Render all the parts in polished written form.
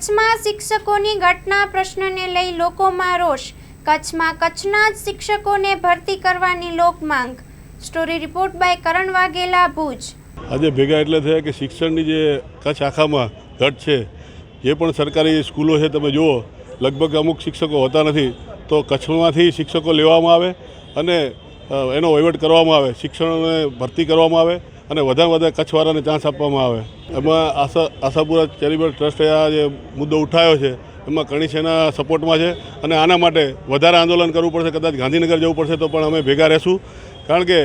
કચ્છમાં શિક્ષકોની ઘટના પ્રશ્નને લઈ લોકોમાં રોષ. કચ્છમાં કચ્છના જ શિક્ષકોને ભરતી કરવાની લોક માંગ. સ્ટોરી રિપોર્ટ બાય કરણ વાઘેલા, ભુજ. આજે ભેગા એટલે થયા કે શિક્ષણની જે કચ્છ આખામાં ઘટ છે, જે પણ સરકારી સ્કૂલો છે તમે જુઓ, લગભગ અમુક શિક્ષકો હોતા નથી, તો કચ્છમાંથી શિક્ષકો લેવામાં આવે અને એનો વહીવટ કરવામાં આવે, શિક્ષણને ભરતી કરવામાં આવે અને વધારે વધારે કચ્છવાળાને ચાન્સ આપવામાં આવે. એમાં આશાપુરા ચેરિટેબલ ટ્રસ્ટે આ જે મુદ્દો ઉઠાવ્યો છે એમાં કણીસેના સપોર્ટમાં છે અને આના માટે વધારે આંદોલન કરવું પડશે. કદાચ ગાંધીનગર જવું પડશે તો પણ અમે ભેગા રહેશું, કારણ કે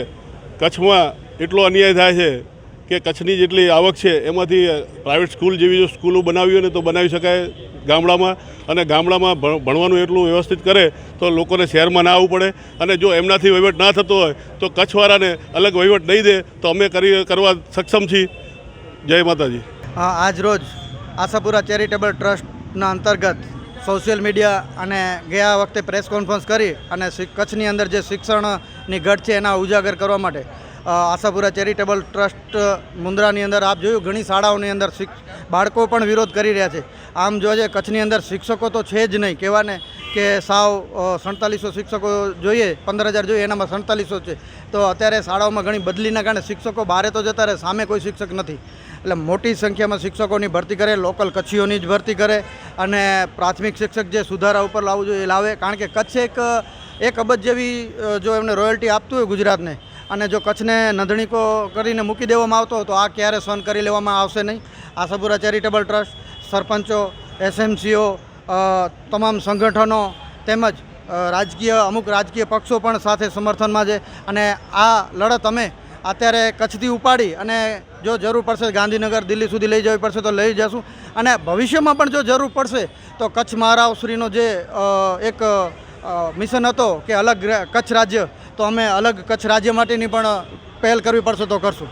કચ્છમાં એટલો અન્યાય થાય છે કે કચ્છની જેટલી આવક છે એમાંથી પ્રાઇવેટ સ્કૂલ જેવી જો સ્કૂલો બનાવી હોય ને તો બનાવી શકાય ગામડામાં, અને ગામડામાં ભણવાનું એટલું વ્યવસ્થિત કરે તો લોકોને શહેરમાં ના આવવું પડે. અને જો એમનાથી વહીવટ ના થતો હોય તો કચ્છવાળાને અલગ વહીવટ નહીં દે તો અમે કરવા સક્ષમ છીએ. જય માતાજી. આજ રોજ આશાપુરા ચેરિટેબલ ટ્રસ્ટના અંતર્ગત સોશિયલ મીડિયા અને ગયા વખતે પ્રેસ કોન્ફરન્સ કરી અને કચ્છની અંદર જે શિક્ષણની ઘટ છે એના ઉજાગર કરવા માટે આશાપુરા ચેરિટેબલ ટ્રસ્ટ મુન્દ્રાની અંદર આપ જોયું ઘણી શાળાઓની અંદર બાળકો પણ વિરોધ કરી રહ્યા છે. આમ જોઈએ કચ્છની અંદર શિક્ષકો તો છે જ નહીં, કહેવાને કે સાવ 4700 શિક્ષકો જોઈએ, 15,000 જોઈએ, એનામાં 4700 છે. તો અત્યારે શાળાઓમાં ઘણી બદલીના કારણે શિક્ષકો બહાર તો જતા રહે, સામે કોઈ શિક્ષક નથી. એટલે મોટી સંખ્યામાં શિક્ષકોની ભરતી કરે, લોકલ કચ્છીઓની જ ભરતી કરે અને પ્રાથમિક શિક્ષક જે સુધારા ઉપર લાવવું જોઈએ એ લાવે. કારણ કે કચ્છ એક અબજ જેવી જો એમને રોયલ્ટી આપતું હોય ગુજરાતને, અને જો કચ્છને નંધણીકો કરીને મૂકી દેવામાં આવતો હોય તો આ ક્યારે સહન કરી લેવામાં આવશે નહીં. આશાપુરા ચેરિટેબલ ટ્રસ્ટ, સરપંચો, એસએમસીઓ, તમામ સંગઠનો તેમજ અમુક રાજકીય પક્ષો પણ સાથે સમર્થનમાં છે. અને આ લડત અમે અત્યારે કચ્છથી ઉપાડી અને જો જરૂર પડશે ગાંધીનગર, દિલ્હી સુધી લઈ જવી પડશે તો લઈ જશું. અને ભવિષ્યમાં પણ જો જરૂર પડશે તો કચ્છ મહારાવશ્રીનો જે એક મિશન હતો કે અલગ કચ્છ રાજ્ય, તો અમે અલગ કચ્છ રાજ્ય માટેની પણ પહેલ કરવી પડશે તો કરશું.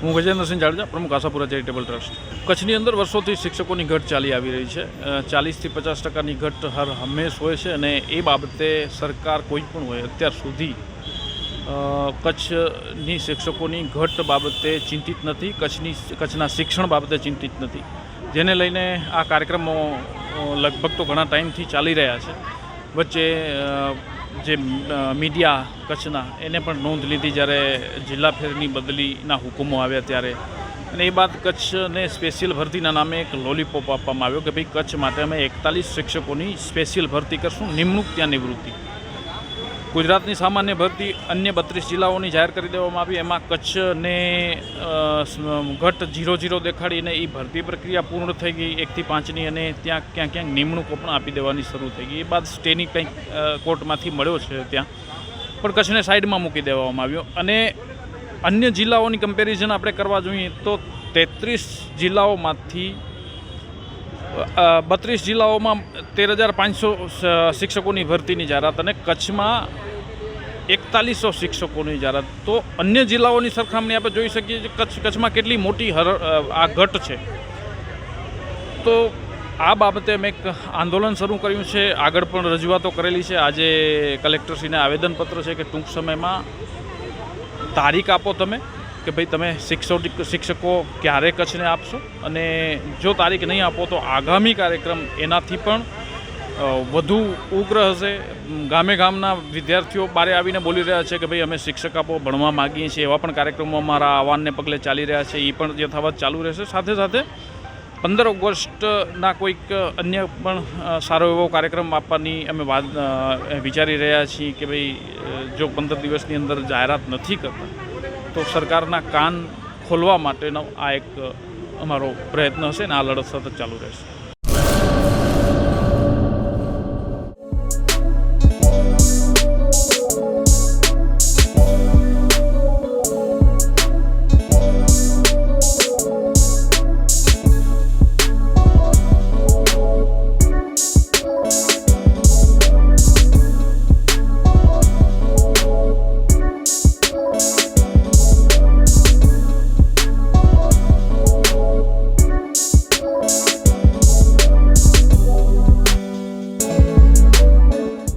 હું ગજેન્દ્રસિંહ જાડેજા, પ્રમુખ આશાપુરા ચેરિટેબલ ટ્રસ્ટ. કચ્છની અંદર વર્ષોથી શિક્ષકોની ઘટ ચાલી આવી રહી છે. 40થી 50% ઘટ હંમેશ હોય છે અને એ બાબતે સરકાર કોઈ પણ હોય અત્યાર સુધી કચ્છની શિક્ષકોની ઘટ બાબતે ચિંતિત નથી, કચ્છના શિક્ષણ બાબતે ચિંતિત નથી, જેને લઈને આ કાર્યક્રમો લગભગ તો ઘણા ટાઈમથી ચાલી રહ્યા છે. વચ્ચે જે મીડિયા કચ્છના એને પણ નોંધ લીધી જ્યારે જિલ્લા ફેરની બદલીના હુકમો આવ્યા ત્યારે, અને એ બાદ કચ્છને સ્પેશિયલ ભરતીના નામે એક લોલીપોપ આપવામાં આવ્યો કે ભાઈ કચ્છ માટે અમે 41 શિક્ષકોની સ્પેશિયલ ભરતી કરશું, નિમણૂક ત્યાં નિવૃત્તિ. ગુજરાતની સામાન્ય ભરતી અન્ય 32 જિલ્લાઓની જાહેર કરી દેવામાં આવી. એમાં કચ્છને ઘટ 0-0 દેખાડીને એ ભરતી પ્રક્રિયા પૂર્ણ થઈ ગઈ 1 થી 5ની, અને ત્યાં ક્યાંક નિમણૂકો પણ આપી દેવાની શરૂ થઈ ગઈ. એ બાદ સ્ટેની કંઈક કોર્ટમાંથી મળ્યો છે ત્યાં, પણ કચ્છને સાઈડમાં મૂકી દેવામાં આવ્યો. અને અન્ય જિલ્લાઓની કમ્પેરિઝન આપણે કરવા જોઈએ તો 33 જિલ્લાઓમાંથી 32 જિલ્લાઓમાં 13,500 શિક્ષકોની ભરતીની જાહેરાત અને કચ્છમાં 4100 શિક્ષકોની જાહેરાત. તો અન્ય જિલ્લાઓની સરખામણી આપણે જોઈ શકીએ કે કચ્છમાં કેટલી મોટી આ ઘટ છે. તો આ બાબતે મેં એક આંદોલન શરૂ કર્યું છે, આગળ પણ રજૂઆતો કરેલી છે. આજે કલેક્ટરશ્રીને આવેદનપત્ર છે કે ટૂંક સમયમાં તારીખ આપો તમે કે ભાઈ તમે શિક્ષકો ક્યારે કચ્છને આપશો, અને જો તારીખ નહીં આપો તો આગામી કાર્યક્રમ એનાથી પણ વધુ ઉગ્ર હશે. ગામના વિદ્યાર્થીઓ બારે આવીને બોલી રહ્યા છે કે ભાઈ અમે શિક્ષક આપો, ભણવા માગીએ છીએ. એવા પણ કાર્યક્રમો અમારા આહવાનને પગલે ચાલી રહ્યા છે, એ પણ યથાવત ચાલુ રહેશે. સાથે સાથે 15 ઓગસ્ટના કોઈક અન્ય પણ સારો એવો કાર્યક્રમ આપવાની અમે વિચારી રહ્યા છીએ કે ભાઈ જો 15 દિવસની અંદર જાહેરાત નથી કરતા તો સરકારના કાન ખોલવા માટેનો આ એક અમારો પ્રયત્ન હશે ને આ લડત સતત ચાલુ રહેશે.